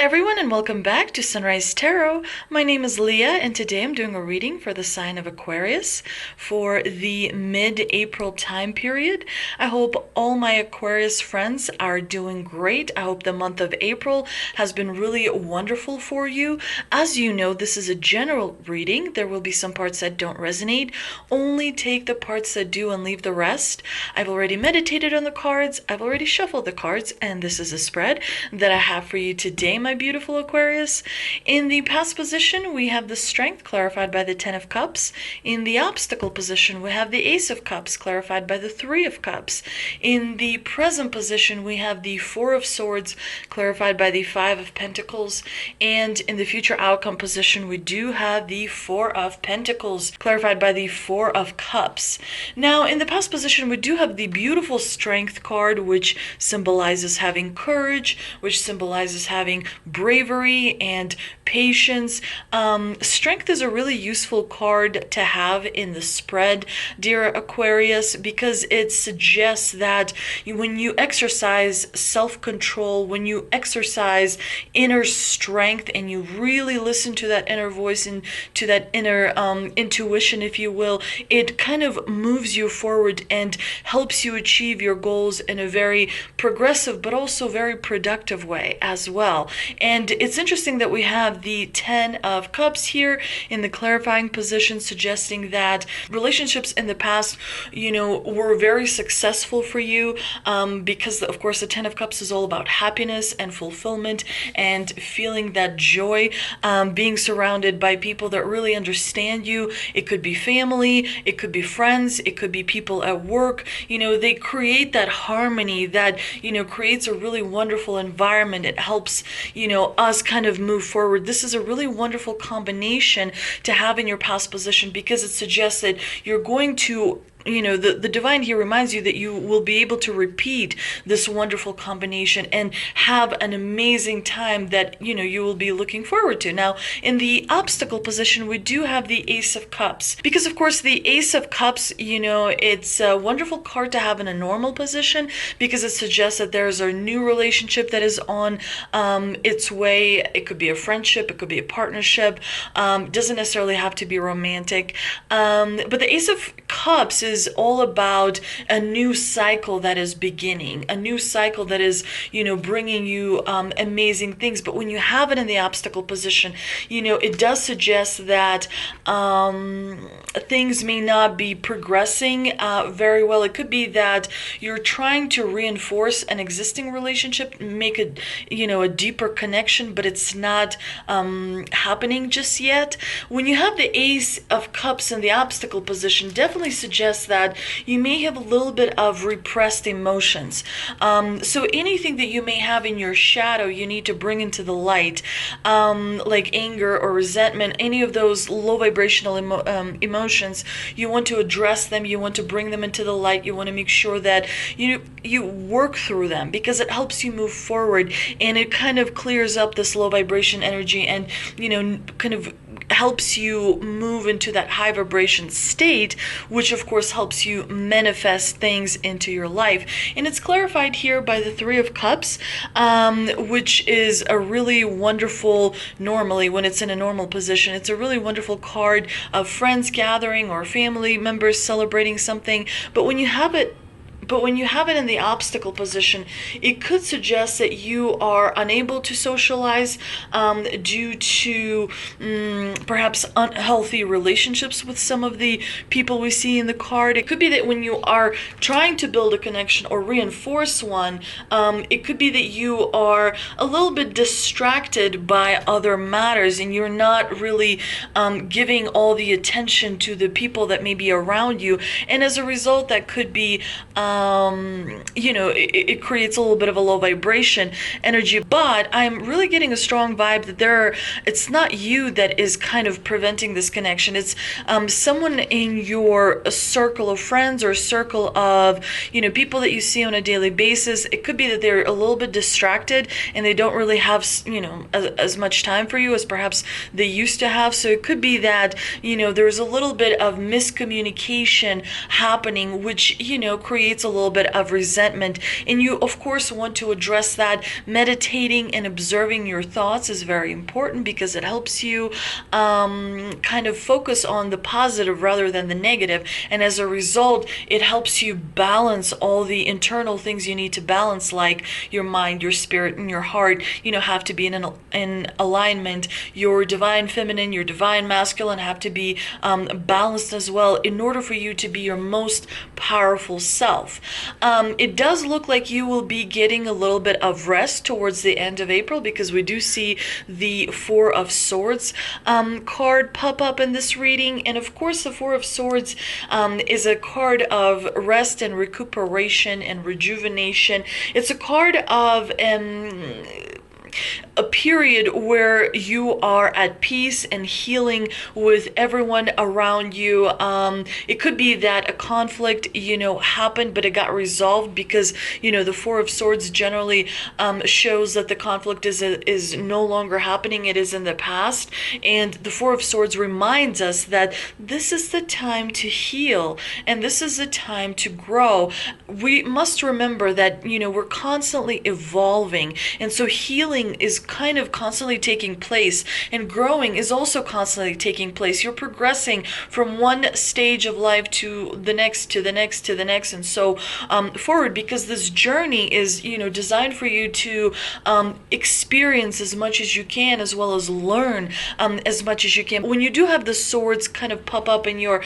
everyone, and welcome back to Sunrise Tarot. My name is Leah, and today I'm doing a reading for the sign of Aquarius for the mid-April time period. I hope all my Aquarius friends are doing great. I hope the month of April has been really wonderful for you. As you know, this is a general reading. There will be some parts that don't resonate. Only take the parts that do and leave the rest. I've already meditated on the cards. I've already shuffled the cards, and this is a spread that I have for you today, my beautiful Aquarius. In the past position, we have the Strength, clarified by the Ten of Cups. In the obstacle position, we have the Ace of Cups, clarified by the Three of Cups. In the present position, we have the Four of Swords, clarified by the Five of Pentacles. And in the future outcome position, we do have the Four of Pentacles, clarified by the Four of Cups. Now, in the past position, we do have the beautiful Strength card, which symbolizes having courage, which symbolizes having bravery and patience. Strength is a really useful card to have in the spread, dear Aquarius, because it suggests that when you exercise self-control, when you exercise inner strength, and you really listen to that inner voice and to that inner intuition, if you will, it kind of moves you forward and helps you achieve your goals in a very progressive but also very productive way as well. And it's interesting that we have the Ten of Cups here in the clarifying position, suggesting that relationships in the past, were very successful for you, because of course the Ten of Cups is all about happiness and fulfillment and feeling that joy, being surrounded by people that really understand you. It could be family, it could be friends, it could be people at work. They create that harmony that creates a really wonderful environment. It helps us kind of move forward. This is a really wonderful combination to have in your past position, because it suggests that you're going to the divine here reminds you that you will be able to repeat this wonderful combination and have an amazing time that, you will be looking forward to. Now, in the obstacle position, we do have the Ace of Cups, because of course the Ace of Cups, it's a wonderful card to have in a normal position, because it suggests that there's a new relationship that is on its way. It could be a friendship, it could be a partnership, doesn't necessarily have to be romantic, but the Ace of Cups is all about a new cycle that is beginning, a new cycle that is, bringing you amazing things. But when you have it in the obstacle position, it does suggest that things may not be progressing very well. It could be that you're trying to reinforce an existing relationship, make a deeper connection, but it's not happening just yet. When you have the Ace of Cups in the obstacle position, definitely suggests that you may have a little bit of repressed emotions. So anything that you may have in your shadow, you need to bring into the light, like anger or resentment, any of those low vibrational emotions. You want to address them, you want to bring them into the light, you want to make sure that you work through them, because it helps you move forward, and it kind of clears up this low vibration energy, and kind of helps you move into that high vibration state, which of course helps you manifest things into your life. And it's clarified here by the Three of Cups, which is a really wonderful, normally when it's in a normal position, it's a really wonderful card of friends gathering or family members celebrating something. But when you have it in the obstacle position, it could suggest that you are unable to socialize due to perhaps unhealthy relationships with some of the people we see in the card. It could be that when you are trying to build a connection or reinforce one, it could be that you are a little bit distracted by other matters, and you're not really giving all the attention to the people that may be around you. And as a result, that could be it creates a little bit of a low vibration energy. But I'm really getting a strong vibe that it's not you that is kind of preventing this connection. It's someone in your circle of friends or circle of people that you see on a daily basis. It could be that they're a little bit distracted and they don't really have as much time for you as perhaps they used to have. So it could be that there's a little bit of miscommunication happening, which creates a little bit of resentment, and you of course want to address that. Meditating and observing your thoughts is very important because it helps you kind of focus on the positive rather than the negative, and as a result it helps you balance all the internal things you need to balance, like your mind, your spirit, and your heart, have to be in alignment. Your divine feminine, your divine masculine have to be balanced as well in order for you to be your most powerful self. It does look like you will be getting a little bit of rest towards the end of April, because we do see the Four of Swords card pop up in this reading. And of course, the Four of Swords is a card of rest and recuperation and rejuvenation. It's a card of a period where you are at peace and healing with everyone around you. It could be that a conflict, happened, but it got resolved, because, the Four of Swords generally shows that the conflict is no longer happening. It is in the past. And the Four of Swords reminds us that this is the time to heal, and this is the time to grow. We must remember that, we're constantly evolving. And so healing is kind of constantly taking place, and growing is also constantly taking place. You're progressing from one stage of life to the next, to the next, to the next, and so forward, because this journey is, designed for you to experience as much as you can, as well as learn as much as you can. When you do have the swords kind of pop up in your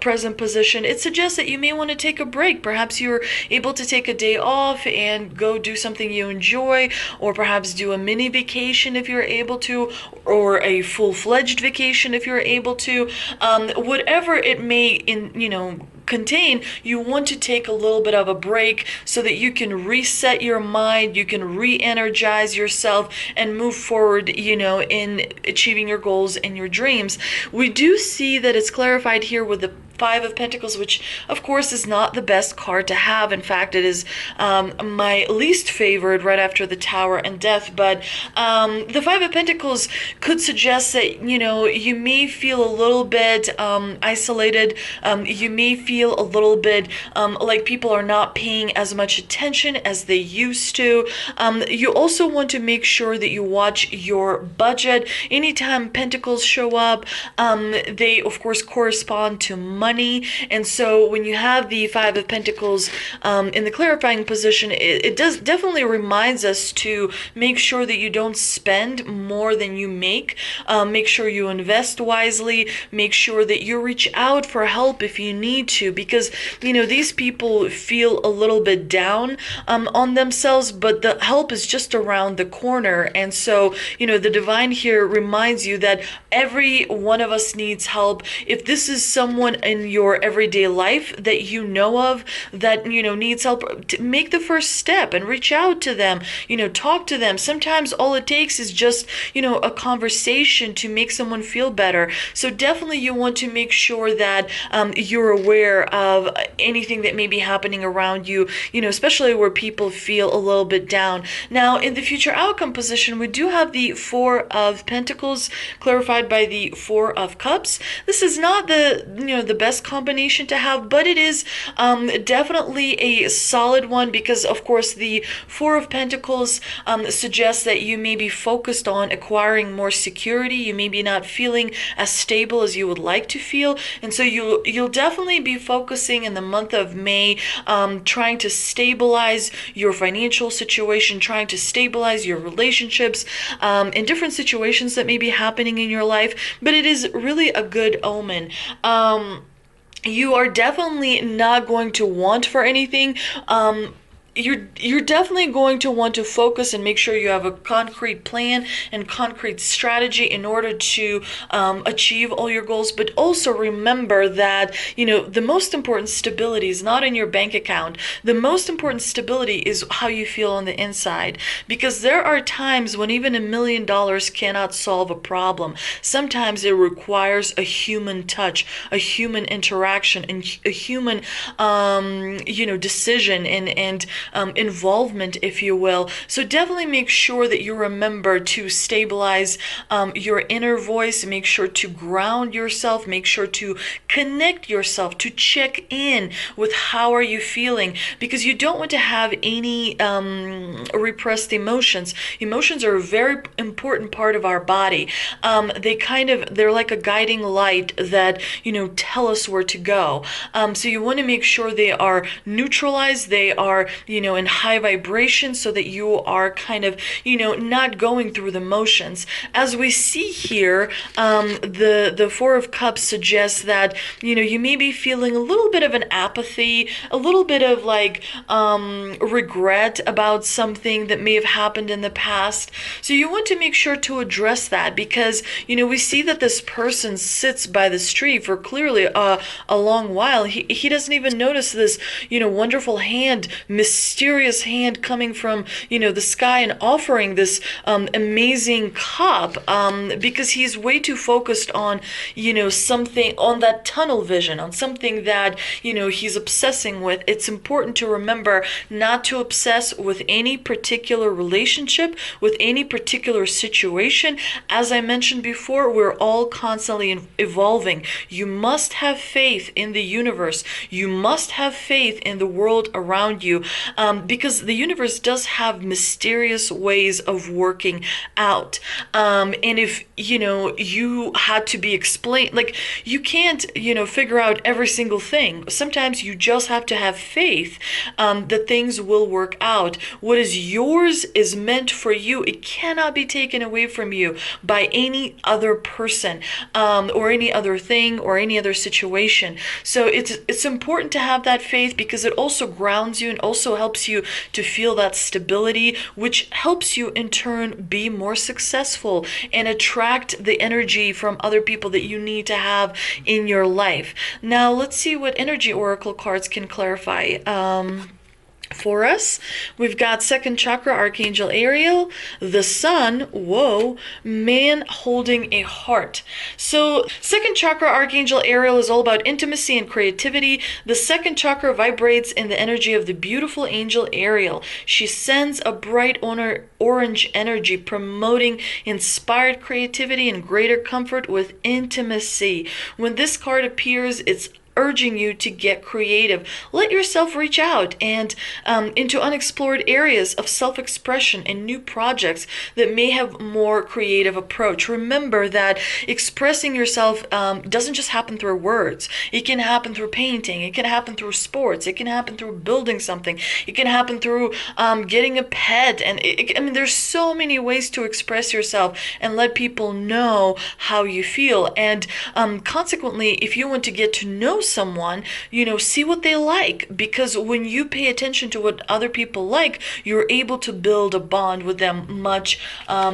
present position, it suggests that you may want to take a break. Perhaps you're able to take a day off and go do something you enjoy, or perhaps do a mini vacation if you're able to, or a full-fledged vacation if you're able to. Whatever it may contain, you want to take a little bit of a break so that you can reset your mind, you can re-energize yourself, and move forward, in achieving your goals and your dreams. We do see that it's clarified here with the Five of Pentacles, which of course is not the best card to have. In fact, it is my least favorite, right after the Tower and Death. But the Five of Pentacles could suggest that you may feel a little bit isolated. You may feel a little bit like people are not paying as much attention as they used to. You also want to make sure that you watch your budget. Anytime Pentacles show up, they of course correspond to money. And so when you have the Five of Pentacles in the clarifying position, it does definitely reminds us to make sure that you don't spend more than you make. Make sure you invest wisely. Make sure that you reach out for help if you need to, because these people feel a little bit down on themselves, but the help is just around the corner. And so the divine here reminds you that every one of us needs help. If this is someone in your everyday life that you know of that needs help, to make the first step and reach out to them, talk to them. Sometimes all it takes is just a conversation to make someone feel better. So definitely you want to make sure that you're aware of anything that may be happening around you, especially where people feel a little bit down. Now in the future outcome position, we do have the Four of Pentacles clarified by the Four of Cups. This is not the best combination to have, but it is definitely a solid one, because of course the Four of Pentacles suggests that you may be focused on acquiring more security. You may be not feeling as stable as you would like to feel, and so you'll definitely be focusing in the month of May, trying to stabilize your financial situation, trying to stabilize your relationships in different situations that may be happening in your life. But it is really a good omen. You are definitely not going to want for anything. You're definitely going to want to focus and make sure you have a concrete plan and concrete strategy in order to achieve all your goals. But also remember that the most important stability is not in your bank account. The most important stability is how you feel on the inside, because there are times when even $1 million cannot solve a problem. Sometimes it requires a human touch, a human interaction, and a human decision, and involvement, if you will. So definitely make sure that you remember to stabilize your inner voice. Make sure to ground yourself. Make sure to connect yourself, to check in with how are you feeling, because you don't want to have any repressed emotions. Emotions are a very important part of our body. They're like a guiding light that, tell us where to go. So you want to make sure they are neutralized, they are, in high vibration, so that you are kind of, not going through the motions. As we see here, the Four of Cups suggests that, you may be feeling a little bit of an apathy, a little bit of like regret about something that may have happened in the past. So you want to make sure to address that, because, we see that this person sits by this tree for clearly a long while. He doesn't even notice this, wonderful hand, mysterious hand coming from, the sky and offering this amazing cup, because he's way too focused on, something, on that tunnel vision, on something that, he's obsessing with. It's important to remember not to obsess with any particular relationship, with any particular situation. As I mentioned before, we're all constantly evolving. You must have faith in the universe. You must have faith in the world around you, because the universe does have mysterious ways of working out. And if, you had to be explained, like, you can't, figure out every single thing. Sometimes you just have to have faith that things will work out. What is yours is meant for you. It cannot be taken away from you by any other person, or any other thing, or any other situation. So it's important to have that faith, because it also grounds you and also helps you to feel that stability, which helps you in turn be more successful and attract the energy from other people that you need to have in your life. Now let's see what energy oracle cards can clarify for us. We've got second chakra, Archangel Ariel, the sun, whoa, man holding a heart. So second chakra, Archangel Ariel, is all about intimacy and creativity. The second chakra vibrates in the energy of the beautiful angel Ariel. She sends a bright orange energy, promoting inspired creativity and greater comfort with intimacy. When this card appears, it's urging you to get creative. Let yourself reach out and into unexplored areas of self-expression and new projects that may have more creative approach. Remember that expressing yourself doesn't just happen through words. It can happen through painting. It can happen through sports. It can happen through building something. It can happen through getting a pet. And there's so many ways to express yourself and let people know how you feel. And consequently, if you want to get to know someone, see what they like, because when you pay attention to what other people like, you're able to build a bond with them much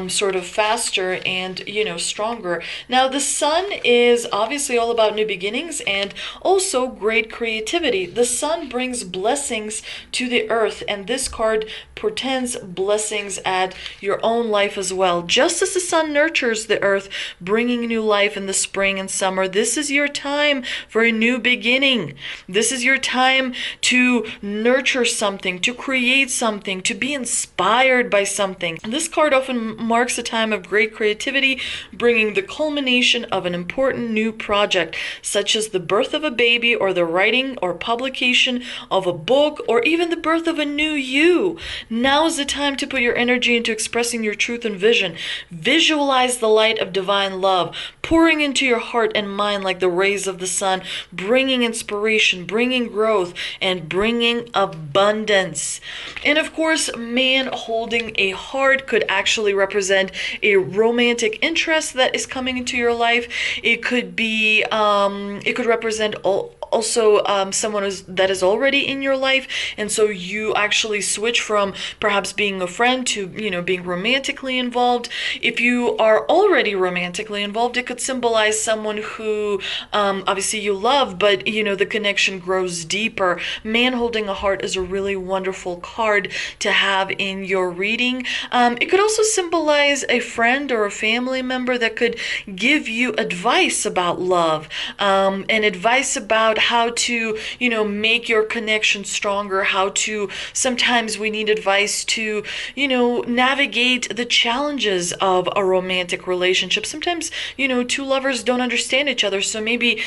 sort of faster and stronger. Now the sun is obviously all about new beginnings and also great creativity. The sun brings blessings to the earth, and this card portends blessings at your own life as well. Just as the sun nurtures the earth, bringing new life in the spring and summer, this is your time for a new beginning. This is your time to nurture something, to create something, to be inspired by something. And this card often marks a time of great creativity, bringing the culmination of an important new project, such as the birth of a baby, or the writing or publication of a book, or even the birth of a new you. Now is the time to put your energy into expressing your truth and vision. Visualize the light of divine love pouring into your heart and mind like the rays of the sun, bringing inspiration, bringing growth, and bringing abundance. And of course, man holding a heart could actually represent a romantic interest that is coming into your life. It could be, it could represent also someone that is already in your life, and so you actually switch from perhaps being a friend to being romantically involved. If you are already romantically involved, it could symbolize someone who obviously you love, but the connection grows deeper. Man holding a heart is a really wonderful card to have in your reading. It could also symbolize a friend or a family member that could give you advice about love, and advice about out how to, make your connection stronger, how to, sometimes we need advice to, navigate the challenges of a romantic relationship. Sometimes, two lovers don't understand each other, so maybe,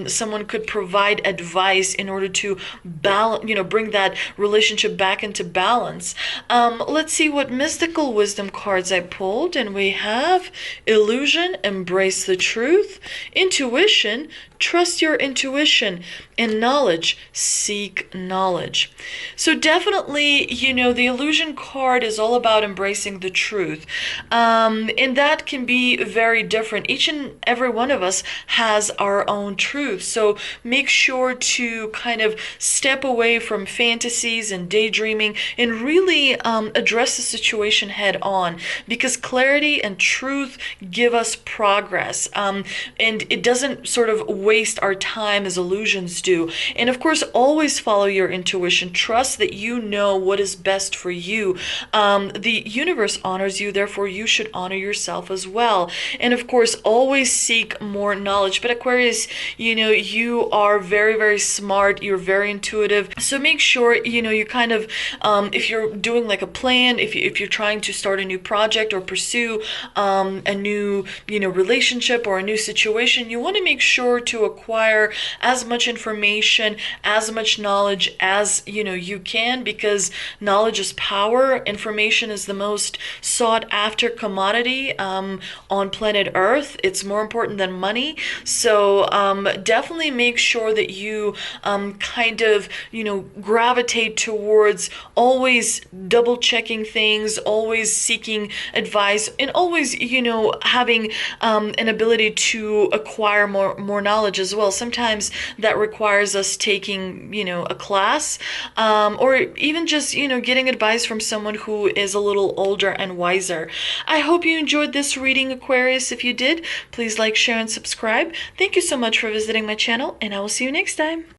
someone could provide advice in order to balance, bring that relationship back into balance. Let's see what mystical wisdom cards I pulled, and we have illusion, embrace the truth, intuition, trust your intuition, and knowledge, seek knowledge. So definitely, the illusion card is all about embracing the truth. And that can be very different. Each and every one of us has our own truth. So make sure to kind of step away from fantasies and daydreaming and really address the situation head on, because clarity and truth give us progress. And it doesn't sort of waste our time as illusions do. And of course, always follow your intuition. Trust that you know what is best for you. The universe honors you, therefore you should honor yourself as well. And of course, always seek more knowledge. But Aquarius, you are very, very smart. You're very intuitive. So make sure, you kind of, if you're doing like a plan, if you're trying to start a new project or pursue a new, relationship or a new situation, you want to make sure to acquire as much information, as much knowledge as you can, because knowledge is power. Information is the most sought after commodity on planet Earth. It's more important than money. So definitely make sure that you kind of gravitate towards always double checking things, always seeking advice, and always having an ability to acquire more knowledge as well. Sometimes that requires us taking a class, or even just getting advice from someone who is a little older and wiser. I hope you enjoyed this reading, Aquarius. If you did, please like, share, and subscribe. Thank you so much for visiting my channel, and I will see you next time.